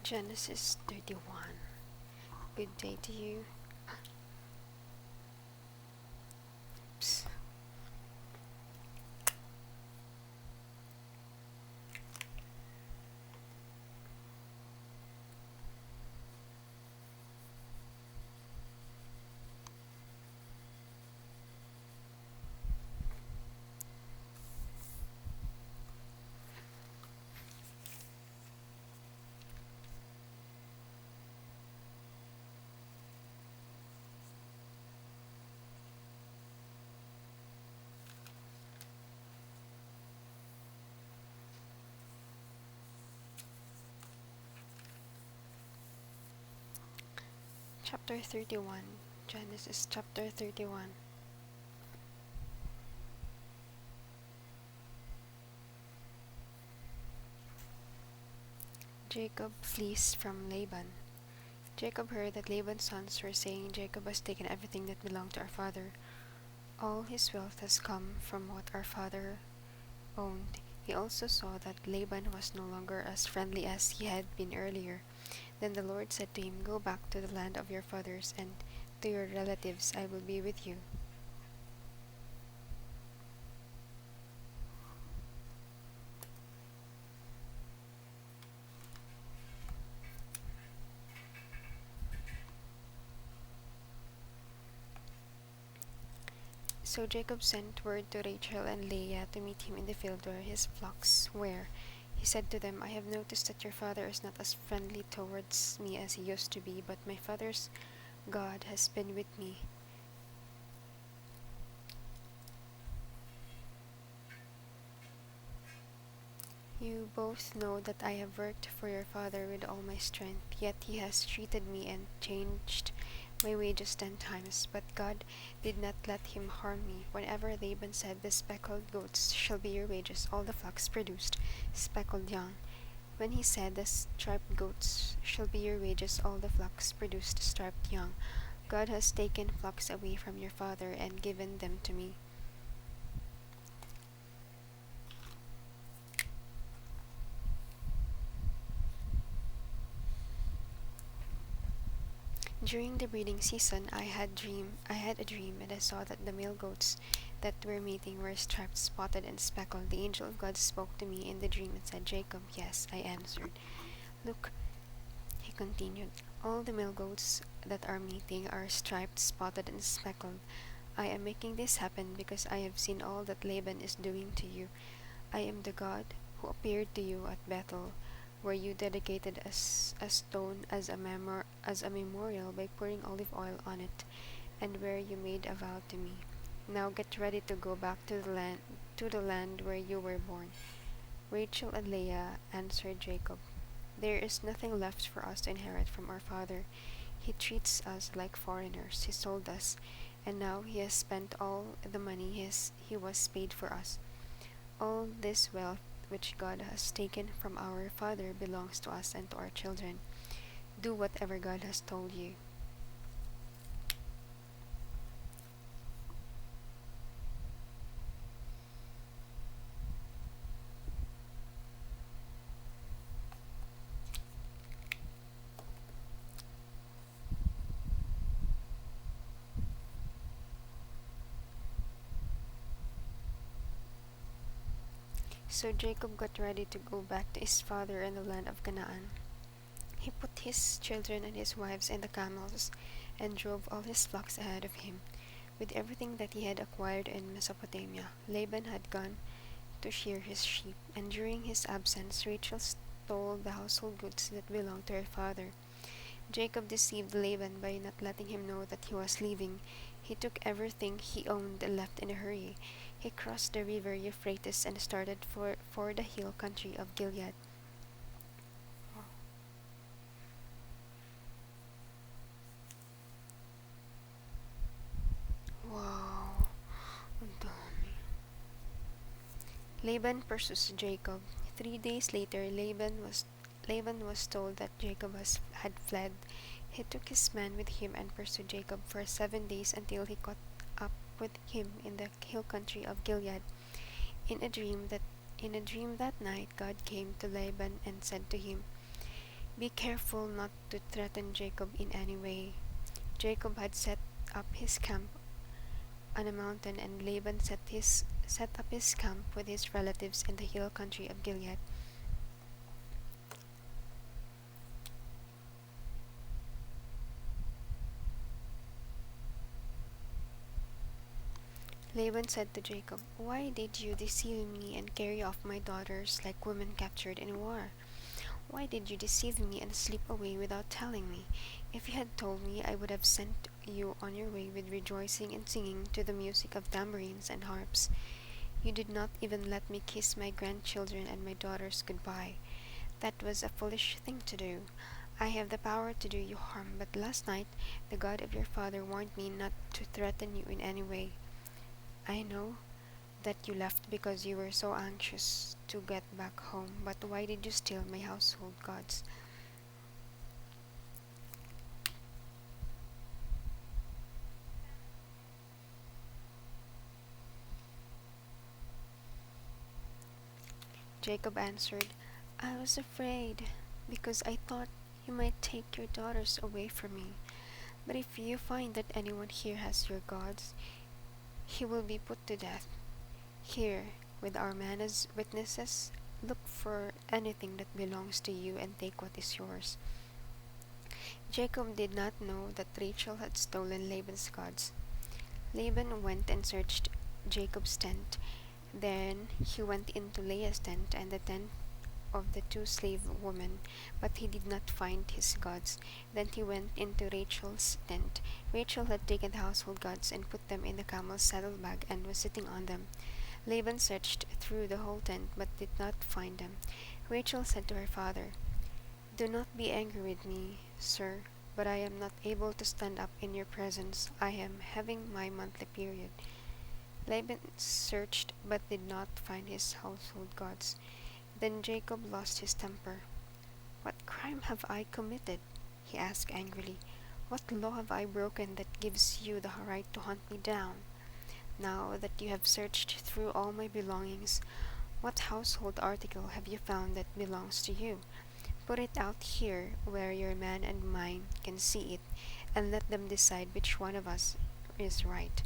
Genesis 31. Good day to you. Oops. Chapter 31. Genesis chapter 31. Jacob flees from Laban. Jacob heard that Laban's sons were saying, Jacob has taken everything that belonged to our father. All his wealth has come from what our father owned. He also saw that Laban was no longer as friendly as he had been earlier. Then the Lord said to him, Go back to the land of your fathers, and to your relatives I will be with you. So Jacob sent word to Rachel and Leah to meet him in the field where his flocks were. He said to them, I have noticed that your father is not as friendly towards me as he used to be, but my father's God has been with me. You both know that I have worked for your father with all my strength, yet he has treated me and changed my wages 10 times, but God did not let him harm me. Whenever Laban said, The speckled goats shall be your wages, all the flocks produced speckled young. When he said, The striped goats shall be your wages, all the flocks produced striped young. God has taken flocks away from your father and given them to me. During the breeding season, I had a dream, and I saw that the male goats that were mating were striped, spotted, and speckled. The angel of God spoke to me in the dream and said, Jacob. Yes, I answered. Look, he continued, all the male goats that are mating are striped, spotted, and speckled. I am making this happen because I have seen all that Laban is doing to you. I am the God who appeared to you at Bethel, where you dedicated a stone as a memorial by pouring olive oil on it, and where you made a vow to me. Now get ready to go back to the land where you were born. Rachel and Leah answered Jacob, There is nothing left for us to inherit from our father. He treats us like foreigners. He sold us, and now he has spent all the money he was paid for us. All this wealth which God has taken from our father belongs to us and to our children. Do whatever God has told you. So Jacob got ready to go back to his father in the land of Canaan. He put his children and his wives in the camels and drove all his flocks ahead of him. With everything that he had acquired in Mesopotamia, Laban had gone to shear his sheep, and during his absence Rachel stole the household goods that belonged to her father. Jacob deceived Laban by not letting him know that he was leaving. He took everything he owned and left in a hurry. He crossed the river Euphrates and started for the hill country of Gilead. Wow, ang dami. Laban pursues Jacob. 3 days later, Laban was told that Jacob had fled. He took his men with him and pursued Jacob for 7 days until he caught up with him in the hill country of Gilead. In a dream that night, God came to Laban and said to him, Be careful not to threaten Jacob in any way. Jacob had set up his camp on a mountain, and Laban set up his camp with his relatives in the hill country of Gilead. Laban said to Jacob, "Why did you deceive me and carry off my daughters like women captured in war? Why did you deceive me and slip away without telling me? If you had told me, I would have sent you on your way with rejoicing and singing to the music of tambourines and harps. You did not even let me kiss my grandchildren and my daughters goodbye. That was a foolish thing to do. I have the power to do you harm, but last night the God of your father warned me not to threaten you in any way. I know that you left because you were so anxious to get back home, but why did you steal my household gods?" Jacob answered, "I was afraid, because I thought you might take your daughters away from me. But if you find that anyone here has your gods, he will be put to death. Here, with our men as witnesses, look for anything that belongs to you and take what is yours." Jacob did not know that Rachel had stolen Laban's gods. Laban went and searched Jacob's tent. Then he went into Leah's tent and the tent of the two slave women, but he did not find his gods. Then he went into Rachel's tent. Rachel had taken the household gods and put them in the camel's saddlebag and was sitting on them. Laban searched through the whole tent, but did not find them. Rachel said to her father, "Do not be angry with me, sir, but I am not able to stand up in your presence. I am having my monthly period." Laban searched, but did not find his household gods. Then Jacob lost his temper. "What crime have I committed?" he asked angrily. "What law have I broken that gives you the right to hunt me down? Now that you have searched through all my belongings, what household article have you found that belongs to you? Put it out here where your man and mine can see it, and let them decide which one of us is right.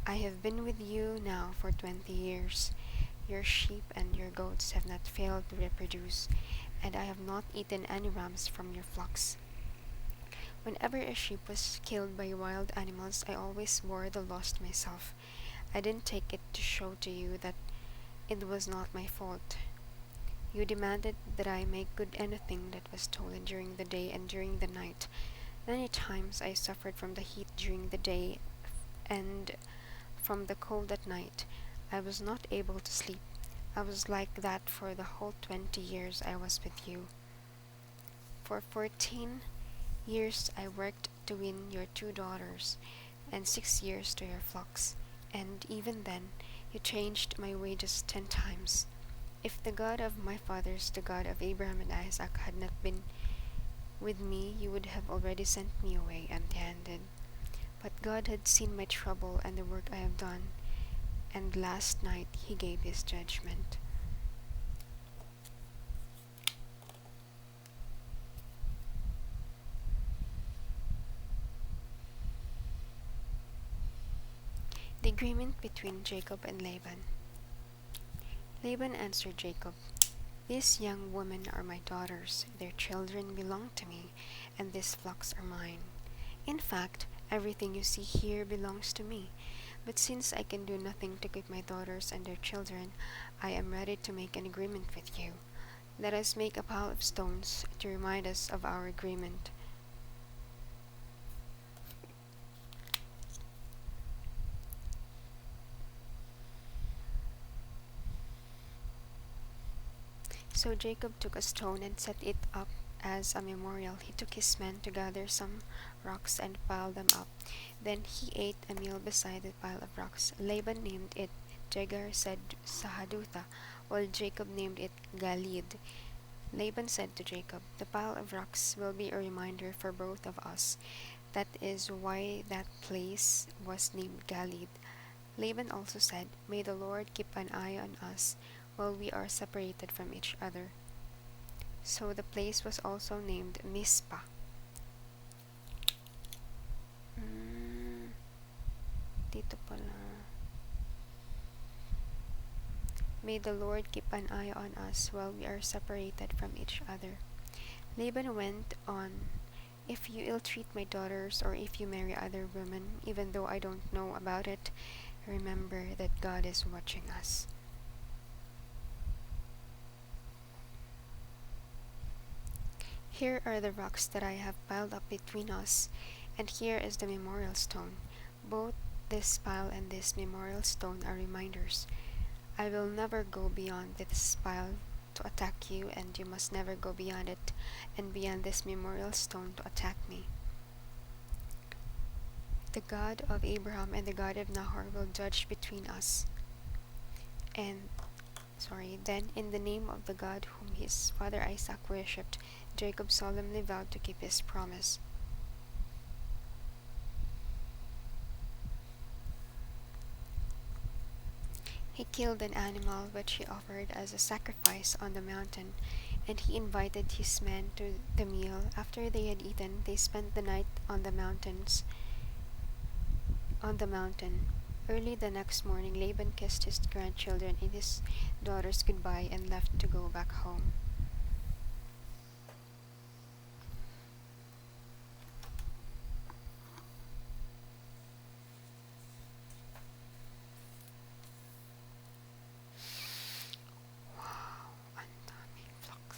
I have been with you now for 20 years. Your sheep and your goats have not failed to reproduce, and I have not eaten any rams from your flocks. Whenever a sheep was killed by wild animals, I always bore the loss myself. I didn't take it to show to you that it was not my fault. You demanded that I make good anything that was stolen during the day and during the night. Many times I suffered from the heat during the day and from the cold at night. I was not able to sleep. I was like that for the whole 20 years I was with you. For 14 years I worked to win your 2 daughters, and 6 years to your flocks, and even then you changed my wages 10 times. If the God of my fathers, the God of Abraham and Isaac, had not been with me, you would have already sent me away empty-handed. But God had seen my trouble and the work I have done, and last night he gave his judgment." The agreement between Jacob and Laban. Laban answered Jacob, "These young women are my daughters, their children belong to me, and these flocks are mine. In fact, everything you see here belongs to me. But since I can do nothing to keep my daughters and their children, I am ready to make an agreement with you. Let us make a pile of stones to remind us of our agreement." So Jacob took a stone and set it up as a memorial. He took his men to gather some rocks and pile them up. Then he ate a meal beside the pile of rocks. Laban named it Jegar said Sahadutha, while Jacob named it Galid. Laban said to Jacob, "The pile of rocks will be a reminder for both of us." That is why that place was named Galid. Laban also said, "May the Lord keep an eye on us while we are separated from each other." So the place was also named Mizpah. Dito pala. May the Lord keep an eye on us while we are separated from each other. Laban went on, "If you ill-treat my daughters, or if you marry other women, even though I don't know about it, remember that God is watching us." Here are the rocks that I have piled up between us, and here is the memorial stone. Both this pile and this memorial stone are reminders. I will never go beyond this pile to attack you, and you must never go beyond it and beyond this memorial stone to attack me. The God of Abraham and the God of Nahor will judge between us. Then in the name of the God whom his father Isaac worshipped, Jacob solemnly vowed to keep his promise. He killed an animal which he offered as a sacrifice on the mountain, and he invited his men to the meal. After they had eaten, they spent the night on the mountain. Early the next morning, Laban kissed his grandchildren and his daughters goodbye and left to go back home. Wow, ang daming flocks.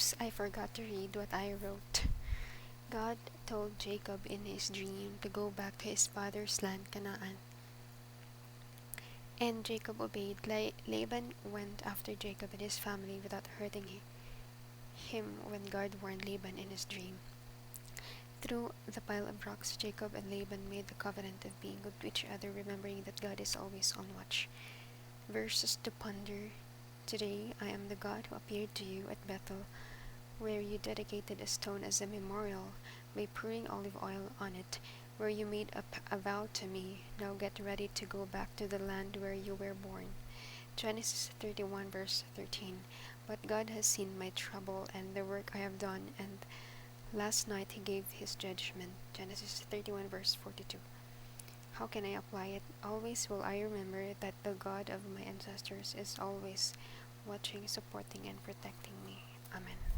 Oops, I forgot to read what I wrote. God told Jacob in his dream to go back to his father's land, Canaan. And Jacob obeyed. Laban went after Jacob and his family without hurting him when God warned Laban in his dream. Through the pile of rocks, Jacob and Laban made the covenant of being good to each other, remembering that God is always on watch. Verses to ponder. Today I am the God who appeared to you at Bethel, where you dedicated a stone as a memorial by pouring olive oil on it, where you made a vow to me. Now get ready to go back to the land where you were born. Genesis 31 verse 13. But God has seen my trouble and the work I have done, and last night he gave his judgment. Genesis 31 verse 42. How can I apply it? Always will I remember that the God of my ancestors is always watching, supporting, and protecting me. Amen.